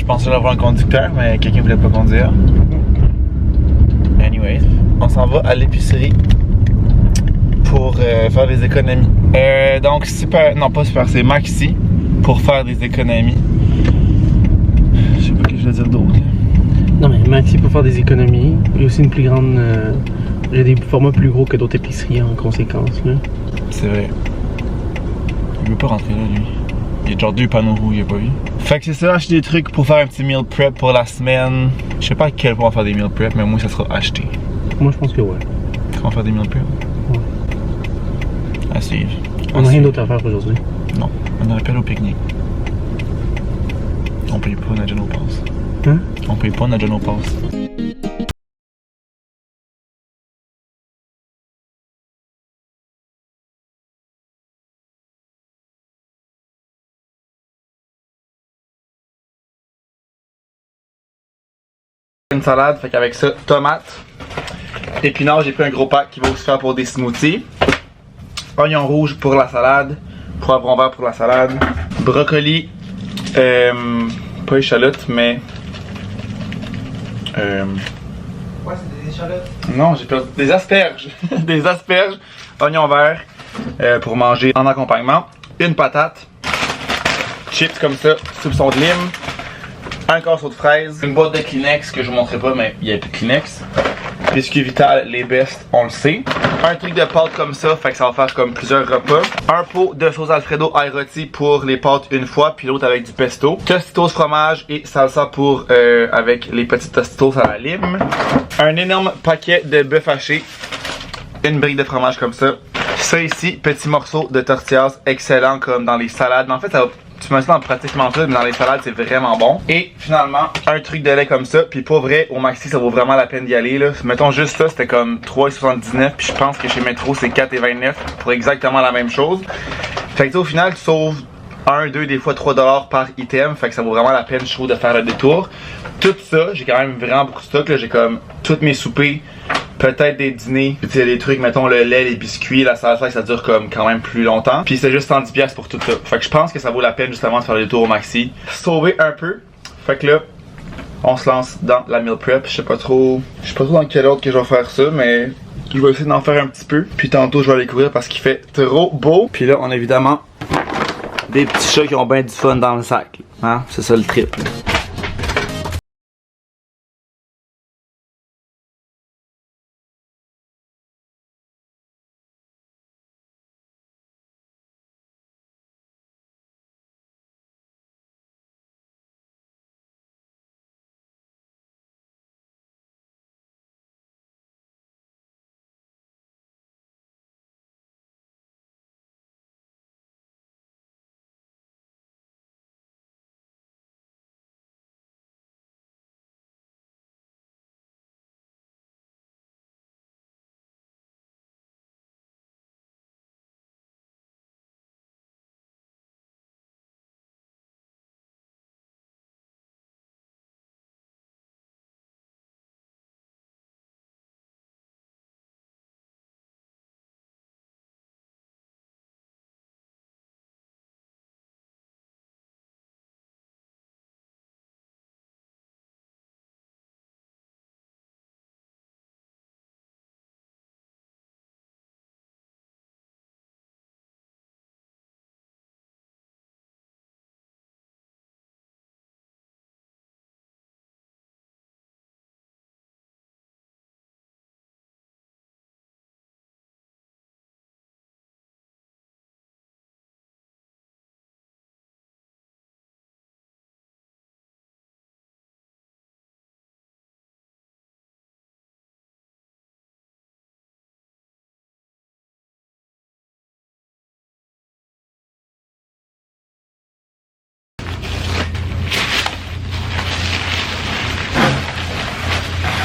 Je pensais avoir un conducteur, mais quelqu'un voulait pas conduire. Anyways, on s'en va à l'épicerie pour faire des économies. Donc super, non pas super, c'est Maxi pour faire des économies. Je sais pas ce que je veux dire d'autre. Non mais Maxi pour faire des économies. Il y a aussi une plus grande... il y a des formats plus gros que d'autres épiceries en conséquence. Là. C'est vrai. Il veut pas rentrer là lui. Il y a genre 2 panneaux rouges, il a pas vu. Fait que c'est ça, acheter des trucs pour faire un petit meal prep pour la semaine. Je sais pas à quel point on va faire des meal prep, mais moi ça sera acheté. Moi je pense que ouais. On va faire des meal prep? Ouais. À suivre. On n'a rien d'autre à faire aujourd'hui. Non, on aurait pu aller au pique-nique. On paye pas notre Geno Pass. Hein? On paye pas notre Geno Pass. Une salade, fait qu'avec ça, tomates, épinards, j'ai pris un gros pack qui va aussi faire pour des smoothies. Oignon rouge pour la salade, poivron vert pour la salade, brocoli, pas échalotes, mais Ouais, c'est des échalotes. non, j'ai perdu des asperges, des asperges, oignon vert pour manger en accompagnement, une patate, chips comme ça, soupçon de lime, un corso de fraises, une boîte de Kleenex que je vous montrerai pas, mais il y a plus de Kleenex. Biscuits Vital, les best, on le sait. Un truc de pâtes comme ça, fait que ça va faire comme plusieurs repas. Un pot de sauce Alfredo ail rôti pour les pâtes une fois, puis l'autre avec du pesto. Tostitos fromage et salsa pour avec les petits tostitos à la lime. Un énorme paquet de bœuf haché. Une brique de fromage comme ça. Ça ici, petit morceau de tortillas, excellent comme dans les salades. Mais en fait, ça va... Tu mets ça dans pratiquement tout, mais dans les salades, c'est vraiment bon. Et finalement, un truc de lait comme ça. Puis pour vrai, au Maxi, ça vaut vraiment la peine d'y aller. Là. Mettons juste ça, c'était comme 3,79. Puis je pense que chez Metro, c'est 4,29 pour exactement la même chose. Fait que au final, tu sauves 1, 2, des fois 3$ par item. Fait que ça vaut vraiment la peine, je trouve, de faire le détour. Tout ça, j'ai quand même vraiment beaucoup de stock. Là. J'ai comme toutes mes soupers. Peut-être des dîners, puis des trucs, mettons le lait, les biscuits, la salsa, ça dure comme quand même plus longtemps. Puis c'est juste 110$ pour tout ça. Fait que je pense que ça vaut la peine justement de faire le tour au Maxi. Sauver un peu. Fait que là, on se lance dans la meal prep. Je sais pas trop dans quel ordre que je vais faire ça, mais je vais essayer d'en faire un petit peu. Puis tantôt je vais aller couvrir parce qu'il fait trop beau. Puis là, on a évidemment des petits chats qui ont bien du fun dans le sac. Hein? C'est ça le trip.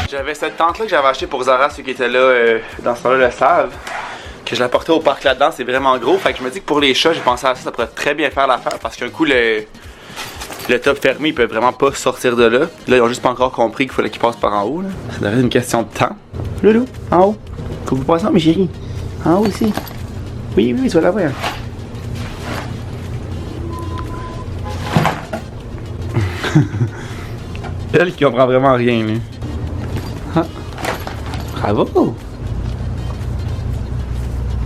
J'avais cette tente-là que j'avais achetée pour Zara, ceux qui étaient là dans ce temps-là le savent. Que je la portais au parc là-dedans, c'est vraiment gros. Fait que je me dis que pour les chats, j'ai pensé à ça, ça pourrait très bien faire l'affaire. Parce qu'un coup, le top fermé, ils peuvent vraiment pas sortir de là. Là, ils ont juste pas encore compris qu'il fallait qu'ils passent par en haut. Là. Ça devrait être une question de temps. Loulou, en haut. Faut que vous passiez, mes chéris. En haut ici. Oui, oui, tu vas la voir. Elle qui comprend vraiment rien, là. Ah. Bravo!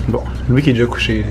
Bon, lui qui est déjà couché, là.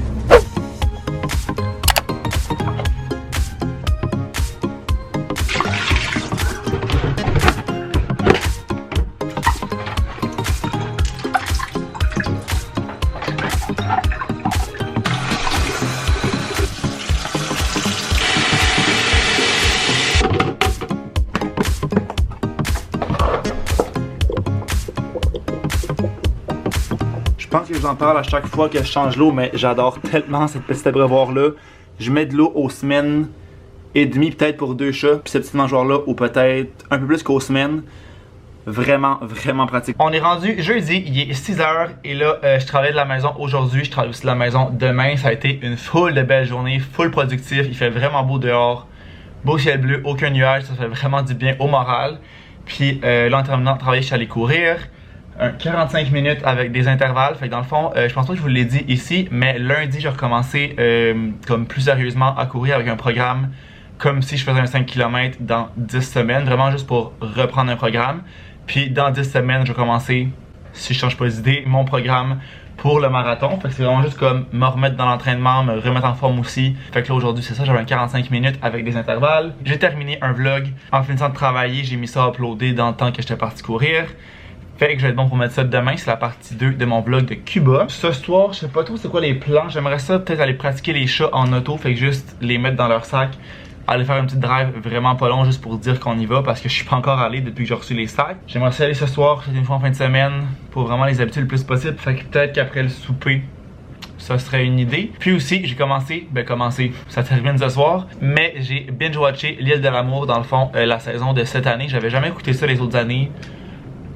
Je pense que je vous en parle à chaque fois que je change l'eau, mais j'adore tellement cette petite abreuvoir-là. Je mets de l'eau aux semaines et demie, peut-être pour 2 chats, puis cette petite mangeoire-là, ou peut-être un peu plus qu'aux semaines. Vraiment, vraiment pratique. On est rendu jeudi, il est 6h, et là, je travaille de la maison aujourd'hui, je travaille aussi de la maison demain. Ça a été une full de belle journée, full productif, il fait vraiment beau dehors. Beau ciel bleu, aucun nuage, ça fait vraiment du bien au moral. Puis là, en terminant de travailler, je suis allé courir. 45 minutes avec des intervalles. Fait que dans le fond, je pense pas que je vous l'ai dit ici, mais lundi, j'ai recommencé comme plus sérieusement à courir avec un programme comme si je faisais un 5 km dans 10 semaines, vraiment juste pour reprendre un programme. Puis dans 10 semaines, je vais commencer, si je change pas d'idée, mon programme pour le marathon. Fait que c'est vraiment juste comme me remettre dans l'entraînement, me remettre en forme aussi. Fait que là aujourd'hui c'est ça, j'avais un 45 minutes avec des intervalles. J'ai terminé un vlog. En finissant de travailler, j'ai mis ça à uploader dans le temps que j'étais parti courir. Fait que je vais être bon pour mettre ça demain, c'est la partie 2 de mon vlog de Cuba. Ce soir, je sais pas trop c'est quoi les plans. J'aimerais ça peut-être aller pratiquer les chats en auto, fait que juste les mettre dans leur sac. Aller faire une petite drive vraiment pas long juste pour dire qu'on y va parce que je suis pas encore allé depuis que j'ai reçu les sacs. J'aimerais ça aller ce soir, c'est une fois en fin de semaine, pour vraiment les habituer le plus possible. Fait que peut-être qu'après le souper, ça serait une idée. Puis aussi, j'ai commencé, ça termine ce soir, mais j'ai binge-watché L'Île de l'amour, dans le fond, la saison de cette année. J'avais jamais écouté ça les autres années.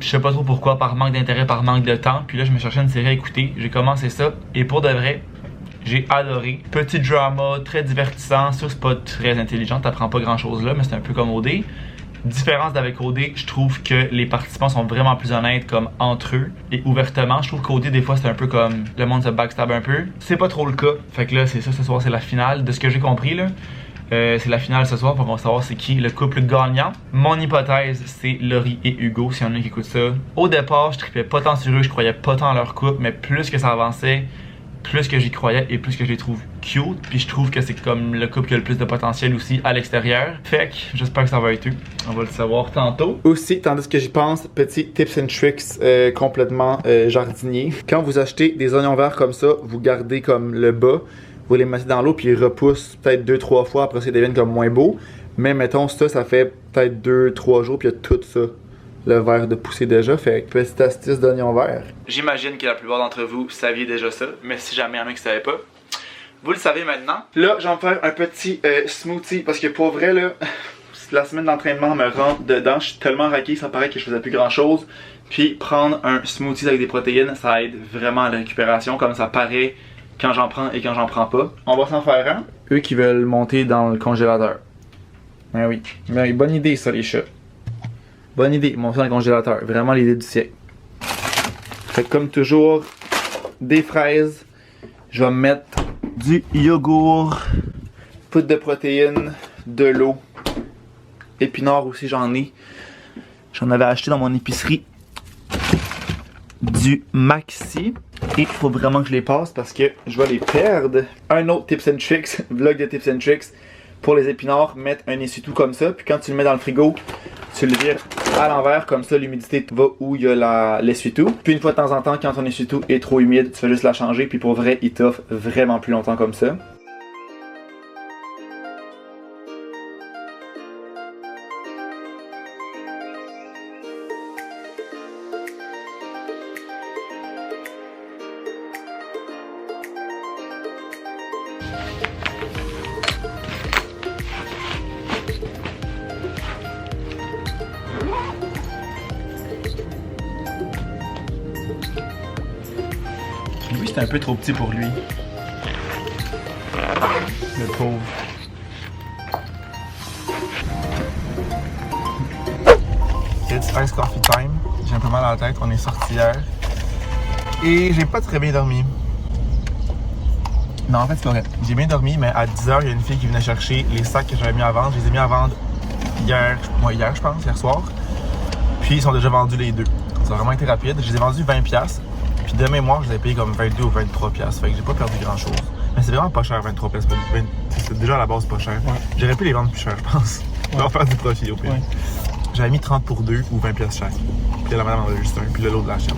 Je sais pas trop pourquoi, par manque d'intérêt, par manque de temps. Puis là, je me cherchais une série à écouter. J'ai commencé ça. Et pour de vrai, j'ai adoré. Petit drama, très divertissant. Sûr, c'est pas très intelligent. T'apprends pas grand chose là, mais c'est un peu comme OD. Différence d'avec OD, je trouve que les participants sont vraiment plus honnêtes comme entre eux et ouvertement. Je trouve qu'OD, des fois, c'est un peu comme le monde se backstab un peu. C'est pas trop le cas. Fait que là, c'est ça, ce soir, c'est la finale. De ce que j'ai compris, là. C'est la finale ce soir, on va savoir c'est qui le couple gagnant. Mon hypothèse, c'est Laurie et Hugo, s'il y en a qui écoutent ça. Au départ, je tripais pas tant sur eux, je croyais pas tant à leur couple, mais plus que ça avançait, plus que j'y croyais et plus que je les trouve cute. Puis je trouve que c'est comme le couple qui a le plus de potentiel aussi à l'extérieur. Fait que j'espère que ça va être eux. On va le savoir tantôt. Aussi, tandis que j'y pense, petit tips and tricks complètement jardinier. Quand vous achetez des oignons verts comme ça, vous gardez comme le bas. Vous les mettez dans l'eau puis ils repoussent peut-être 2-3 fois, après ça ils deviennent comme moins beaux. Mais mettons ça fait peut-être 2-3 jours puis il y a tout ça, le verre de pousser déjà. Fait que petite astuce d'oignon vert. J'imagine que la plupart d'entre vous saviez déjà ça, mais si jamais il y en a qui ne savaient pas, vous le savez maintenant. Là, je vais me faire un petit smoothie parce que pour vrai là, la semaine d'entraînement me rentre dedans. Je suis tellement raqué, ça paraît que je faisais plus grand chose. Puis prendre un smoothie avec des protéines, ça aide vraiment à la récupération, comme ça paraît quand j'en prends et quand j'en prends pas. On va s'en faire un. Eux qui veulent monter dans le congélateur. Ben oui. Ben oui, bonne idée ça les chats. Bonne idée, monter dans le congélateur. Vraiment l'idée du siècle. Fait que comme toujours, des fraises. Je vais mettre du yogourt, poudre de protéines, de l'eau. Épinards aussi j'en ai. J'en avais acheté dans mon épicerie. Du Maxi. Et il faut vraiment que je les passe parce que je vais les perdre. Un autre tips and tricks, vlog de tips and tricks. Pour les épinards, mettre un essuie-tout comme ça. Puis quand tu le mets dans le frigo, tu le vires à l'envers. Comme ça, l'humidité va où il y a l'essuie-tout. Puis une fois de temps en temps, quand ton essuie-tout est trop humide, tu fais juste la changer. Puis pour vrai, il t'offre vraiment plus longtemps comme ça. Lui, c'est un peu trop petit pour lui. Le pauvre. It's ice coffee time. J'ai un peu mal à la tête. On est sorti hier. Et j'ai pas très bien dormi. Non, en fait, c'est correct. J'ai bien dormi, mais à 10h, il y a une fille qui venait chercher les sacs que j'avais mis à vendre. Je les ai mis à vendre hier je pense, hier soir. Puis ils sont déjà vendus les deux. Ça a vraiment été rapide. Je les ai vendus 20$. Puis de mémoire, je les ai payés comme 22 ou 23$. Fait que j'ai pas perdu grand chose. Mais c'est vraiment pas cher, 23$. C'est déjà à la base pas cher. Ouais. J'aurais pu les vendre plus cher, je pense. On va faire du profit au pire. Ouais. J'avais mis 30 pour deux ou 20$ chaque. Puis la madame en avait juste un, puis l'autre de la chienne.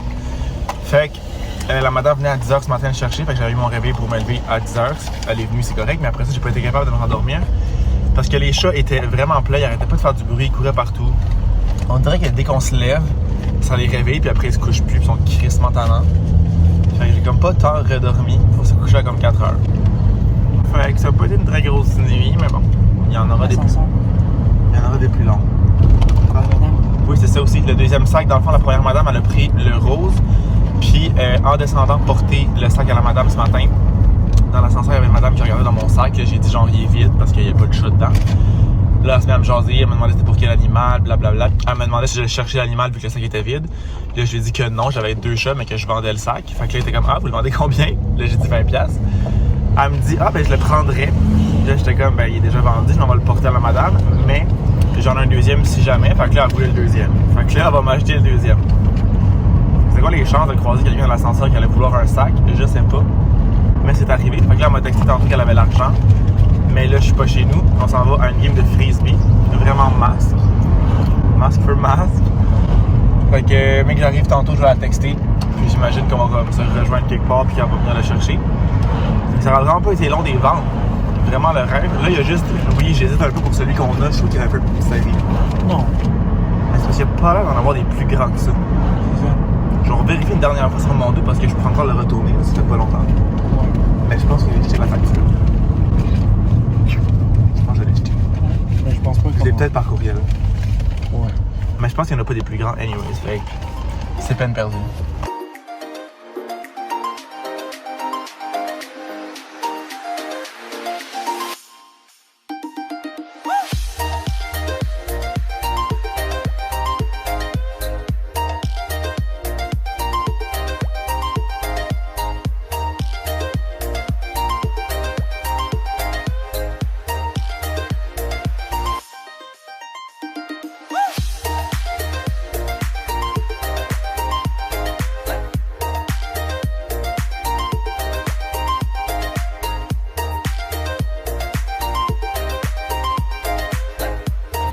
Fait que la madame venait à 10h ce matin me chercher. Fait que j'avais eu mon réveil pour me lever à 10h. Elle est venue, c'est correct. Mais après ça, j'ai pas été capable de me rendormir. Parce que les chats étaient vraiment pleins. Ils arrêtaient pas de faire du bruit. Ils couraient partout. On dirait que dès qu'on se lève, ça les réveille. Puis après, ils se couchent plus. Puis ils sont crissement tannants. Fait que j'ai comme pas tant redormi. Faut se coucher à comme 4 heures. Fait que ça a pas été une très grosse nuit, mais bon. Il y en aura des plus. Il y en aura des plus longs. Oui, c'est ça aussi. Le deuxième sac, dans le fond, la première madame, elle a pris le rose. Puis en descendant, porter le sac à la madame ce matin. Dans l'ascenseur, il y avait une madame qui regardait dans mon sac. J'ai dit genre, il est vide parce qu'il n'y a pas de chat dedans. Là, elle se met à me jaser, elle me demandait c'était pour quel animal, blablabla. Elle me demandait si j'allais chercher l'animal vu que le sac était vide. Là, je lui ai dit que non, j'avais 2 chats, mais que je vendais le sac. Fait que là, elle était comme, ah, vous le vendez combien? Là, j'ai dit 20$. Elle me dit, ah, ben, je le prendrais. Là, j'étais comme, ben, il est déjà vendu, je m'en vais le porter à la madame, mais j'en ai un deuxième si jamais. Fait que là, elle voulait le deuxième. Fait que là, elle va m'acheter le deuxième. C'est quoi les chances de croiser quelqu'un dans l'ascenseur qui allait vouloir un sac? Je sais pas. Mais c'est arrivé. Fait que là, elle m'a texté tantôt qu'elle avait l'argent. Mais là, je suis pas chez nous. On s'en va à une game de frisbee. Vraiment masque. Masque for masque. Fait que, mec, j'arrive tantôt, je vais la texter. Puis j'imagine qu'on va comme se rejoindre quelque part puis qu'elle va venir la chercher. Ça n'a vraiment pas été long des ventes. Vraiment le rêve. Là, il y a juste. Oui, j'hésite un peu pour celui qu'on a. Je trouve qu'il est un peu plus serré. Non. Mais c'est parce qu'il n'y a pas l'air d'en avoir des plus grands que ça. C'est ça. Je vais vérifier une dernière fois sur mon dos parce que je peux encore le retourner. Ça fait pas longtemps. Ouais. Mais je pense que j'ai jeté la facture. Mais je pense pas que. Je l'ai peut-être par courriel. Ouais. Mais je pense qu'il n'y en a pas des plus grands anyways. Fait c'est peine perdue.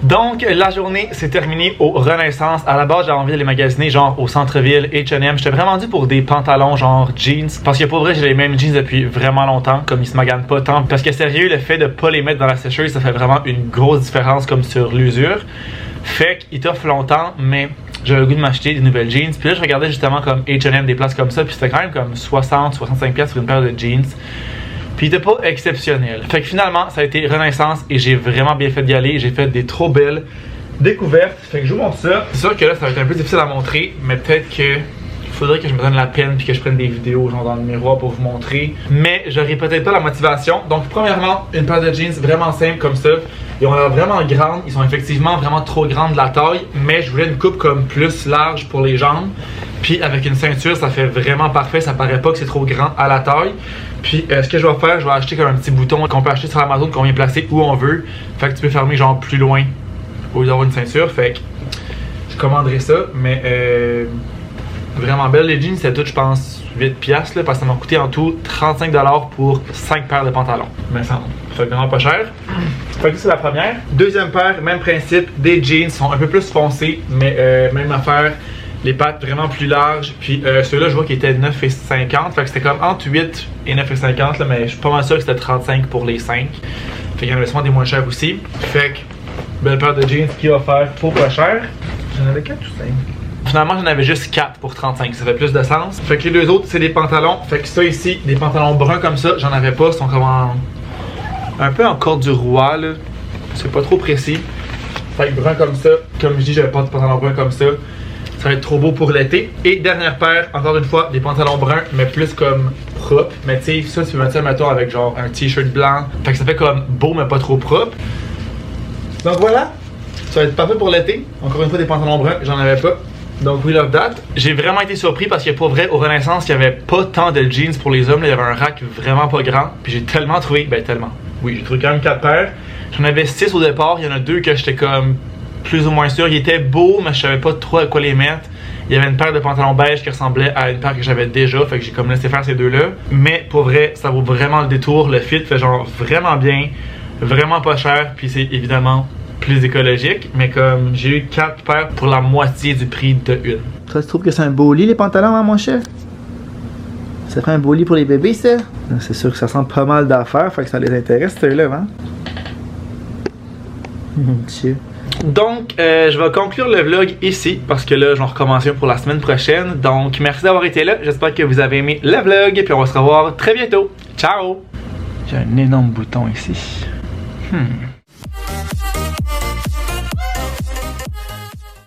Donc, la journée s'est terminée au Renaissance. À la base, j'avais envie d'aller magasiner genre au centre-ville, H&M. J'étais vraiment dû pour des pantalons genre jeans. Parce que pour vrai, j'ai les mêmes jeans depuis vraiment longtemps, comme ils se maganent pas tant. Parce que sérieux, le fait de pas les mettre dans la sécheuse, ça fait vraiment une grosse différence comme sur l'usure. Fait qu'ils t'offrent longtemps, mais j'avais le goût de m'acheter des nouvelles jeans. Puis là, je regardais justement comme H&M, des places comme ça. Puis c'était quand même comme 60-65$ sur une paire de jeans. Puis il était pas exceptionnel. Fait que finalement, ça a été Renaissance et j'ai vraiment bien fait d'y aller. J'ai fait des trop belles découvertes. Fait que je vous montre ça. C'est sûr que là, ça va être un peu difficile à montrer, mais peut-être que il faudrait que je me donne la peine puis que je prenne des vidéos genre dans le miroir pour vous montrer. Mais j'aurais peut-être pas la motivation. Donc premièrement, une paire de jeans vraiment simple comme ça. Ils ont l'air vraiment grandes. Ils sont effectivement vraiment trop grandes de la taille. Mais je voulais une coupe comme plus large pour les jambes. Puis avec une ceinture, ça fait vraiment parfait. Ça paraît pas que c'est trop grand à la taille. Puis ce que je vais faire, je vais acheter comme un petit bouton qu'on peut acheter sur Amazon qu'on vient placer où on veut. Fait que tu peux fermer genre plus loin au lieu d'avoir une ceinture. Fait que je commanderai ça. Mais vraiment belle. Les jeans, c'est tout, je pense, 8$ là, parce que ça m'a coûté en tout 35$ pour 5 paires de pantalons. Mais ça fait vraiment pas cher. Fait que c'est la première. Deuxième paire, même principe. Des jeans sont un peu plus foncés, mais même affaire. Les pattes vraiment plus larges. Puis ceux-là, je vois qu'ils étaient 9,50$. Fait que c'était comme entre 8 et 9,50$. Là, mais je suis pas mal sûr que c'était 35$ pour les 5. Fait qu'il y en avait souvent des moins chers aussi. Fait que, belle paire de jeans qui va faire pour pas cher. J'en avais 4 ou 5. Finalement, j'en avais juste 4 pour 35$. Ça fait plus de sens. Fait que les deux autres, c'est des pantalons. Fait que ça ici, des pantalons bruns comme ça, j'en avais pas. Ils sont comme un peu en corde du roi, là. C'est pas trop précis. Fait que brun comme ça. Comme je dis, j'avais pas de pantalons bruns comme ça. Ça va être trop beau pour l'été. Et dernière paire, encore une fois, des pantalons bruns, mais plus comme propres. Mais tu sais, ça, tu peux mettre ça, mettons, avec genre un t-shirt blanc. Fait que ça fait comme beau, mais pas trop propre. Donc voilà, ça va être parfait pour l'été. Encore une fois, des pantalons bruns, j'en avais pas. Donc we love that. J'ai vraiment été surpris parce que pour vrai, au Renaissance, il n'y avait pas tant de jeans pour les hommes. Là, il y avait un rack vraiment pas grand. Puis j'ai tellement trouvé, oui, j'ai trouvé quand même 4 paires. J'en avais 6 au départ, il y en a 2 que j'étais comme plus ou moins sûr. Ils étaient beaux, mais je savais pas trop à quoi les mettre. Il y avait une paire de pantalons beige qui ressemblait à une paire que j'avais déjà, fait que j'ai comme laissé faire ces 2-là. Mais pour vrai, ça vaut vraiment le détour. Le fit fait genre vraiment bien, vraiment pas cher, puis c'est évidemment plus écologique. Mais comme j'ai eu 4 paires pour la moitié du prix de une. Toi, tu trouves que c'est un beau lit, les pantalons, hein, mon chef? Ça fait un beau lit pour les bébés, ça? C'est sûr que ça sent pas mal d'affaires, fait que ça les intéresse, ceux-là, hein? Dieu. Donc, je vais conclure le vlog ici parce que là, je vais recommencer pour la semaine prochaine. Donc, merci d'avoir été là. J'espère que vous avez aimé le vlog. Puis on va se revoir très bientôt. Ciao! J'ai un énorme bouton ici.